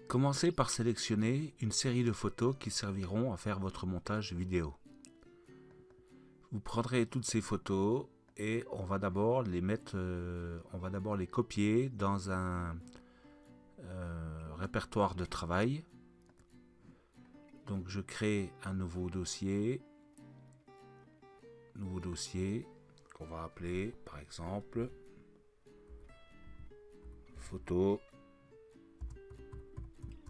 Commencez par sélectionner une série de photos qui serviront à faire votre montage vidéo. Vous prendrez toutes ces photos et on va d'abord les copier dans un répertoire de travail. Donc je crée un nouveau dossier qu'on va appeler par exemple photo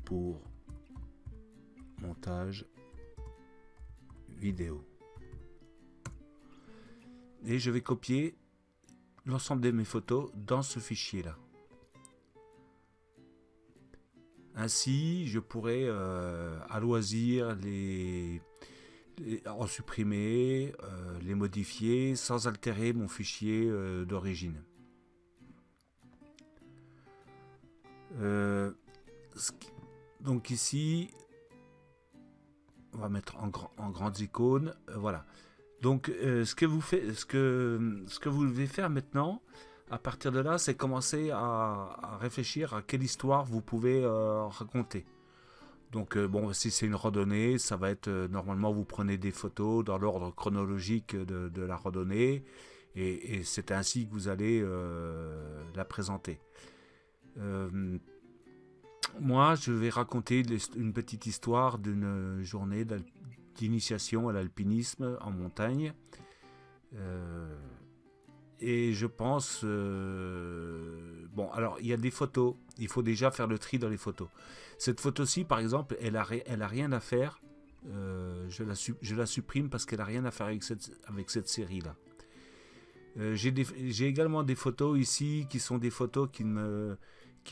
pour montage vidéo. Et je vais copier l'ensemble de mes photos dans ce fichier là. Ainsi, je pourrais à loisir en supprimer, les modifier sans altérer mon fichier d'origine. Donc ici, on va mettre en grandes icônes, voilà. Donc ce que vous devez faire maintenant, à partir de là, c'est commencer à réfléchir à quelle histoire vous pouvez raconter. Donc bon, si c'est une randonnée, ça va être normalement vous prenez des photos dans l'ordre chronologique de la randonnée et c'est ainsi que vous allez la présenter. Moi, je vais raconter une petite histoire d'une journée d'initiation à l'alpinisme en montagne. Et je pense... bon, alors, il y a des photos. Il faut déjà faire le tri dans les photos. Cette photo-ci, par exemple, elle a rien à faire. Je la supprime parce qu'elle n'a rien à faire avec cette série-là. J'ai également des photos ici qui sont des photos qui ne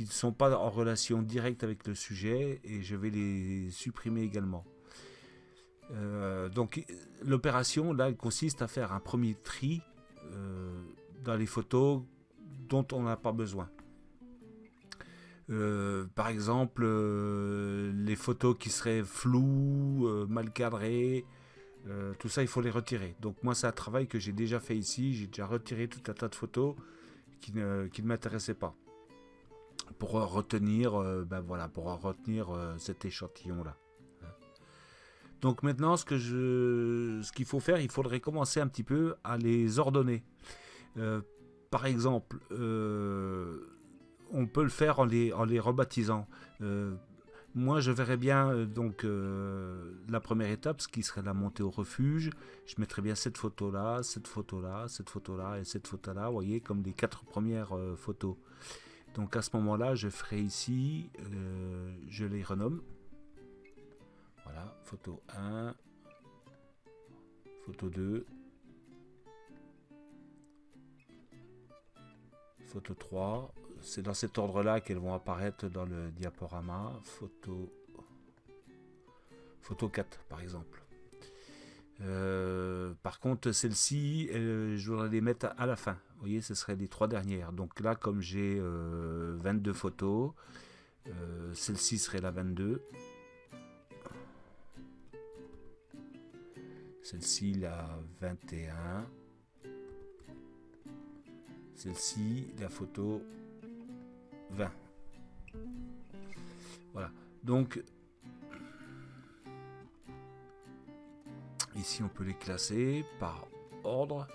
sont pas en relation directe avec le sujet et je vais les supprimer également. Donc l'opération là, elle consiste à faire un premier tri dans les photos dont on n'a pas besoin. Par exemple, les photos qui seraient floues, mal cadrées, tout ça il faut les retirer. Donc moi c'est un travail que j'ai déjà fait ici, j'ai déjà retiré tout un tas de photos qui ne m'intéressaient pas pour retenir, cet échantillon là. Donc maintenant ce qu'il faut faire, il faudrait commencer un petit peu à les ordonner. Par exemple, on peut le faire en les rebaptisant. Moi, je verrais bien la première étape, ce qui serait la montée au refuge. Je mettrais bien cette photo-là, cette photo-là, cette photo-là et cette photo-là, vous voyez, comme les 4 premières photos. Donc à ce moment-là, je ferai ici, je les renomme. Voilà, photo 1, photo 2, photo 3. C'est dans cet ordre-là qu'elles vont apparaître dans le diaporama. Photo 4, par exemple. Par contre, celle-ci, je voudrais les mettre à la fin. Vous voyez, ce seraient les 3 dernières. Donc là, comme j'ai 22 photos, celle-ci serait la 22. Celle-ci, la 21. Celle-ci, la photo 20. Voilà. Donc, ici, on peut les classer par ordre.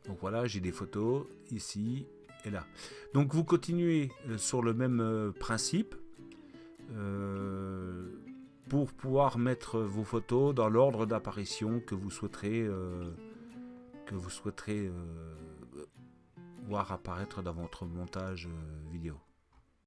Donc voilà, j'ai des photos ici et là. Donc vous continuez sur le même principe pour pouvoir mettre vos photos dans l'ordre d'apparition que vous souhaiterez voir apparaître dans votre montage vidéo.